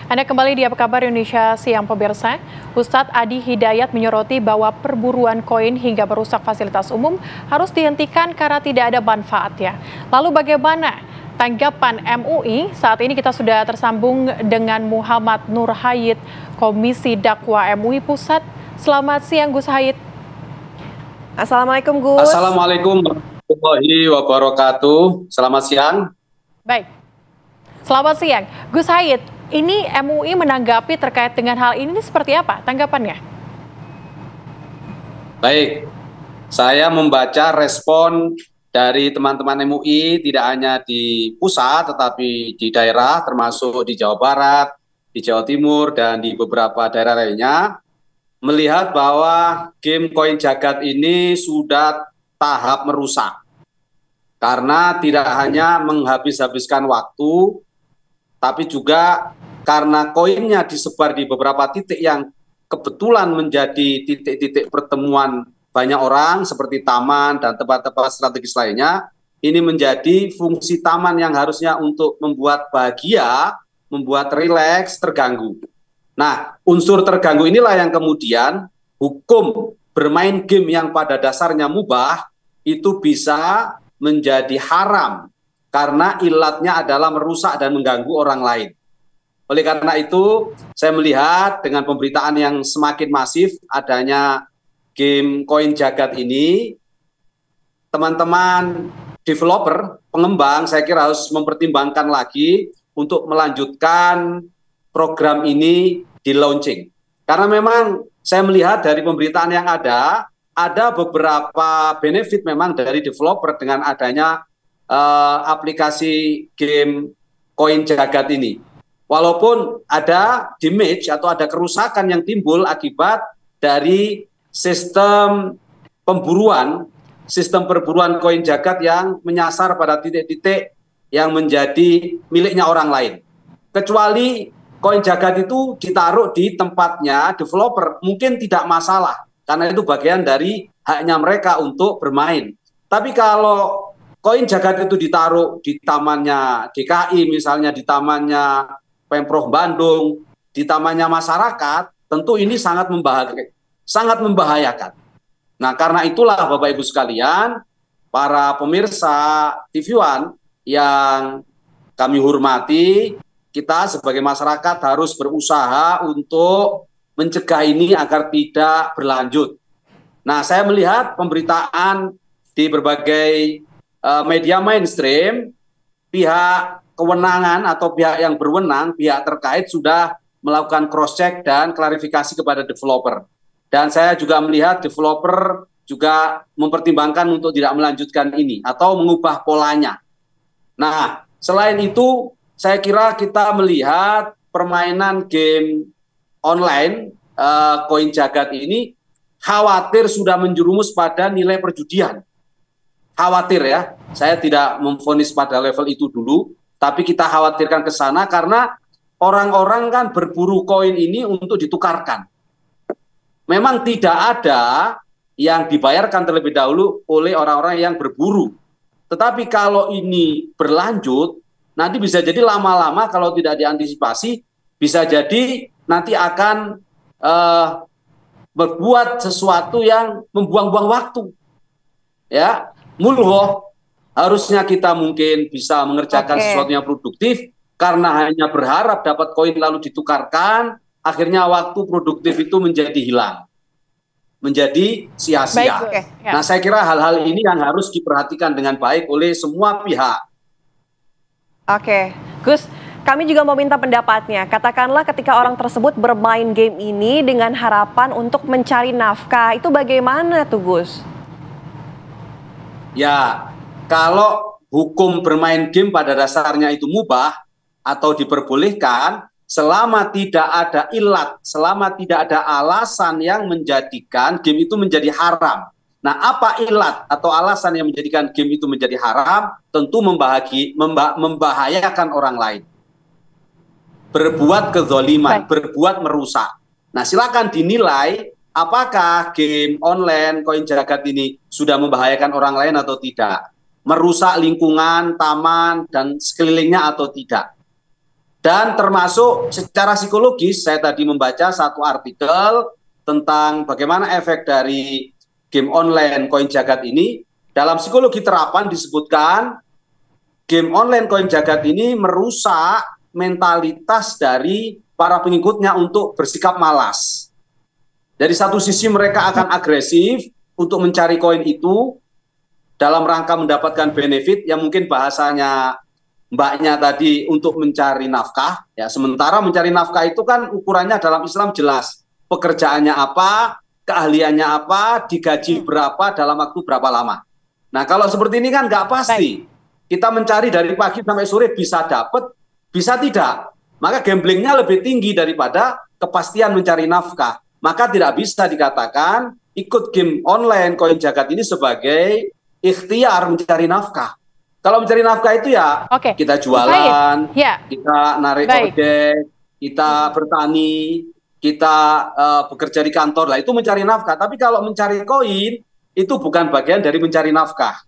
Anda kembali di Apa Kabar Indonesia Siang pemirsa. Ustadz Adi Hidayat menyoroti bahwa perburuan koin hingga merusak fasilitas umum harus dihentikan karena tidak ada manfaatnya. Lalu bagaimana tanggapan MUI? Saat ini kita sudah tersambung dengan Muhammad Nur Hayid, Komisi Dakwah MUI Pusat. Selamat siang Gus Hayid. Assalamualaikum Gus. Assalamualaikum warahmatullahi wabarakatuh. Selamat siang. Baik, selamat siang Gus Hayid. Ini MUI menanggapi terkait dengan hal ini seperti apa tanggapannya? Baik, saya membaca respon dari teman-teman MUI tidak hanya di pusat tetapi di daerah termasuk di Jawa Barat, di Jawa Timur dan di beberapa daerah lainnya melihat bahwa game koin jagat ini sudah tahap merusak. Karena tidak hanya menghabis-habiskan waktu tapi juga karena koinnya disebar di beberapa titik yang kebetulan menjadi titik-titik pertemuan banyak orang seperti taman dan tempat-tempat strategis lainnya, ini menjadi fungsi taman yang harusnya untuk membuat bahagia, membuat rileks, terganggu. Nah, unsur terganggu inilah yang kemudian hukum bermain game yang pada dasarnya mubah itu bisa menjadi haram karena ilatnya adalah merusak dan mengganggu orang lain. Oleh karena itu, saya melihat dengan pemberitaan yang semakin masif adanya game koin jagat ini, teman-teman developer, pengembang, saya kira harus mempertimbangkan lagi untuk melanjutkan program ini di launching. Karena memang saya melihat dari pemberitaan yang ada beberapa benefit memang dari developer dengan adanya aplikasi game koin jagat ini. Walaupun ada damage atau ada kerusakan yang timbul akibat dari sistem perburuan koin jagat yang menyasar pada titik-titik yang menjadi miliknya orang lain. Kecuali koin jagat itu ditaruh di tempatnya developer, mungkin tidak masalah, karena itu bagian dari haknya mereka untuk bermain. Tapi kalau koin jagat itu ditaruh di tamannya DKI, misalnya di tamannya Pemprov Bandung, di tamannya masyarakat, tentu ini sangat membahayakan. Nah, karena itulah Bapak Ibu sekalian, para pemirsa TV One yang kami hormati, kita sebagai masyarakat harus berusaha untuk mencegah ini agar tidak berlanjut. Nah, saya melihat pemberitaan di berbagai media mainstream, pihak kewenangan atau pihak yang berwenang, pihak terkait sudah melakukan cross-check dan klarifikasi kepada developer. Dan saya juga melihat developer juga mempertimbangkan untuk tidak melanjutkan ini atau mengubah polanya. Nah, selain itu, saya kira kita melihat permainan game online, koin jagat ini, khawatir sudah menjerumus pada nilai perjudian. Khawatir ya, saya tidak memvonis pada level itu dulu, tapi kita khawatirkan ke sana karena orang-orang kan berburu koin ini untuk ditukarkan. Memang tidak ada yang dibayarkan terlebih dahulu oleh orang-orang yang berburu. Tetapi kalau ini berlanjut, nanti bisa jadi lama-lama kalau tidak diantisipasi, bisa jadi nanti akan berbuat sesuatu yang membuang-buang waktu. Ya, mulho, harusnya kita mungkin bisa mengerjakan sesuatu yang produktif, karena hanya berharap dapat koin lalu ditukarkan, akhirnya waktu produktif itu menjadi hilang, menjadi sia-sia. Nah, saya kira hal-hal ini yang harus diperhatikan dengan baik oleh semua pihak. Oke, Gus, kami juga mau minta pendapatnya. Katakanlah ketika orang tersebut bermain game ini dengan harapan untuk mencari nafkah, itu bagaimana tuh Gus? Ya, kalau hukum bermain game pada dasarnya itu mubah atau diperbolehkan, selama tidak ada ilat, selama tidak ada alasan yang menjadikan game itu menjadi haram. Nah, apa ilat atau alasan yang menjadikan game itu menjadi haram? Tentu membahayakan orang lain. Berbuat kezaliman, berbuat merusak. Nah, silakan dinilai apakah game online koin jagat ini sudah membahayakan orang lain atau tidak, merusak lingkungan, taman, dan sekelilingnya atau tidak. Dan termasuk secara psikologis, saya tadi membaca satu artikel tentang bagaimana efek dari game online koin jagat ini. Dalam psikologi terapan disebutkan game online koin jagat ini merusak mentalitas dari para pengikutnya untuk bersikap malas. Dari satu sisi mereka akan agresif untuk mencari koin itu dalam rangka mendapatkan benefit yang mungkin bahasanya mbaknya tadi untuk mencari nafkah, ya. Sementara mencari nafkah itu kan ukurannya dalam Islam jelas, pekerjaannya apa, keahliannya apa, digaji berapa, dalam waktu berapa lama. Nah kalau seperti ini kan nggak pasti. Kita mencari dari pagi sampai sore bisa dapat, bisa tidak. Maka gamblingnya lebih tinggi daripada kepastian mencari nafkah. Maka tidak bisa dikatakan ikut game online koin jagat ini sebagai ikhtiar mencari nafkah. Kalau mencari nafkah itu ya kita jualan, kita narik ojek, kita bertani, kita bekerja di kantor, lah itu mencari nafkah. Tapi kalau mencari koin itu bukan bagian dari mencari nafkah.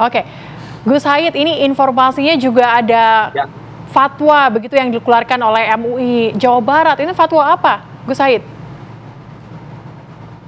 Oke, Gus Haid, ini informasinya juga ada fatwa begitu yang dikeluarkan oleh MUI Jawa Barat. Ini fatwa apa, Gus Haid?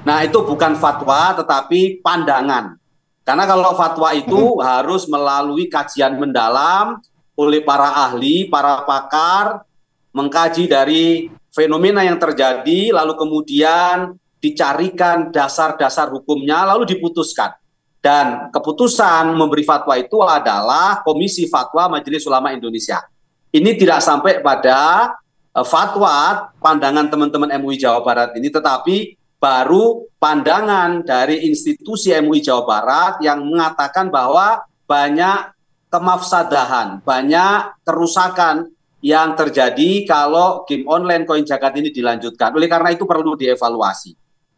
Nah itu bukan fatwa tetapi pandangan. Karena kalau fatwa itu harus melalui kajian mendalam oleh para ahli, para pakar, mengkaji dari fenomena yang terjadi, lalu kemudian dicarikan dasar-dasar hukumnya, lalu diputuskan. Dan keputusan memberi fatwa itu adalah Komisi Fatwa Majelis Ulama Indonesia. Ini tidak sampai pada fatwa pandangan teman-teman MUI Jawa Barat ini, tetapi baru pandangan dari institusi MUI Jawa Barat yang mengatakan bahwa banyak kemafsadahan, banyak kerusakan yang terjadi kalau game online koin jagat ini dilanjutkan. Oleh karena itu perlu dievaluasi.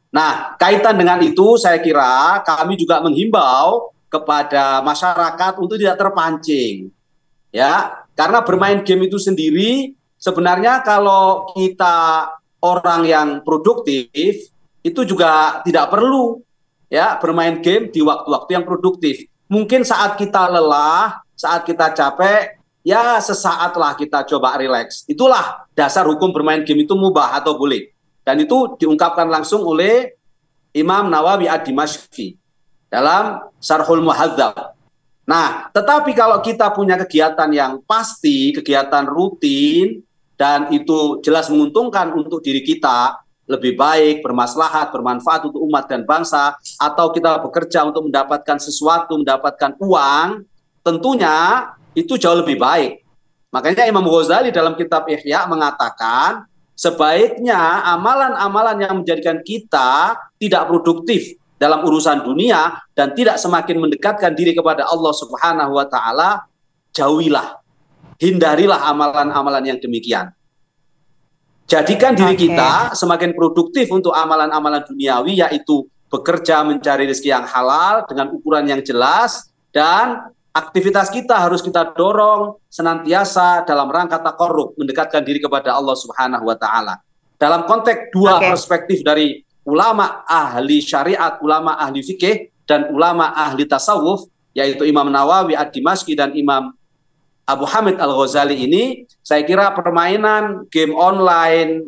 Nah, kaitan dengan itu saya kira kami juga menghimbau kepada masyarakat untuk tidak terpancing. Ya, karena bermain game itu sendiri sebenarnya kalau kita orang yang produktif itu juga tidak perlu ya bermain game di waktu-waktu yang produktif. Mungkin saat kita lelah, saat kita capek, ya sesaatlah kita coba rileks. Itulah dasar hukum bermain game itu mubah atau boleh. Dan itu diungkapkan langsung oleh Imam Nawawi Ad-Dimashqi dalam Syarhul Muhadzab. Nah, tetapi kalau kita punya kegiatan yang pasti, kegiatan rutin, dan itu jelas menguntungkan untuk diri kita, lebih baik, bermaslahat, bermanfaat untuk umat dan bangsa, atau kita bekerja untuk mendapatkan sesuatu, mendapatkan uang, tentunya itu jauh lebih baik. Makanya Imam Ghazali dalam kitab Ihya mengatakan, sebaiknya amalan-amalan yang menjadikan kita tidak produktif dalam urusan dunia dan tidak semakin mendekatkan diri kepada Allah Subhanahu wa Ta'ala, jauhilah, hindarilah amalan-amalan yang demikian. Jadikan diri kita semakin produktif untuk amalan-amalan duniawi, yaitu bekerja mencari rezeki yang halal dengan ukuran yang jelas, dan aktivitas kita harus kita dorong senantiasa dalam rangka taqarrub, mendekatkan diri kepada Allah Subhanahu wa Ta'ala. Dalam konteks dua perspektif dari ulama ahli syariat, ulama ahli fikih, dan ulama ahli tasawuf, yaitu Imam Nawawi Ad-Dimashqi dan Imam Abu Hamid Al-Ghazali ini, saya kira permainan game online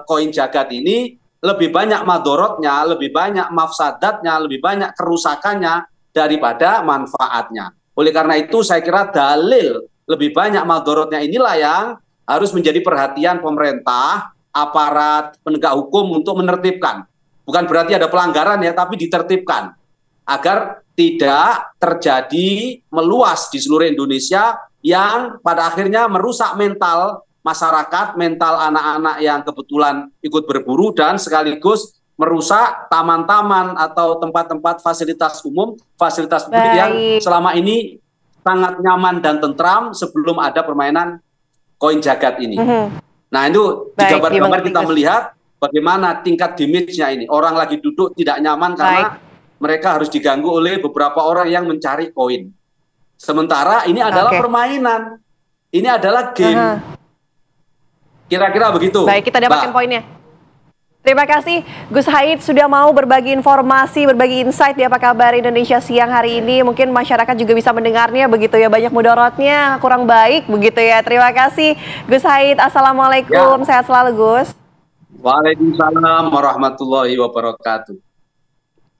koin jagat ini lebih banyak madorotnya, lebih banyak mafsadatnya, lebih banyak kerusakannya daripada manfaatnya. Oleh karena itu saya kira dalil lebih banyak madorotnya inilah yang harus menjadi perhatian pemerintah, aparat penegak hukum untuk menertibkan. Bukan berarti ada pelanggaran ya, tapi ditertibkan agar tidak terjadi meluas di seluruh Indonesia yang pada akhirnya merusak mental masyarakat, mental anak-anak yang kebetulan ikut berburu, dan sekaligus merusak taman-taman atau tempat-tempat fasilitas umum, fasilitas publik yang selama ini sangat nyaman dan tentram sebelum ada permainan koin jagat ini. Nah itu di gambar-gambar kita melihat bagaimana tingkat damage-nya ini. Orang lagi duduk tidak nyaman karena mereka harus diganggu oleh beberapa orang yang mencari koin. Sementara ini adalah permainan. Ini adalah game. Kira-kira begitu. Baik, kita dapatkan poinnya. Terima kasih Gus Haid sudah mau berbagi informasi, berbagi insight di Apa Kabar Indonesia siang hari ini. Mungkin masyarakat juga bisa mendengarnya begitu ya, banyak mudorotnya, kurang baik begitu ya. Terima kasih Gus Haid, Assalamualaikum, sehat selalu Gus. Waalaikumsalam warahmatullahi wabarakatuh.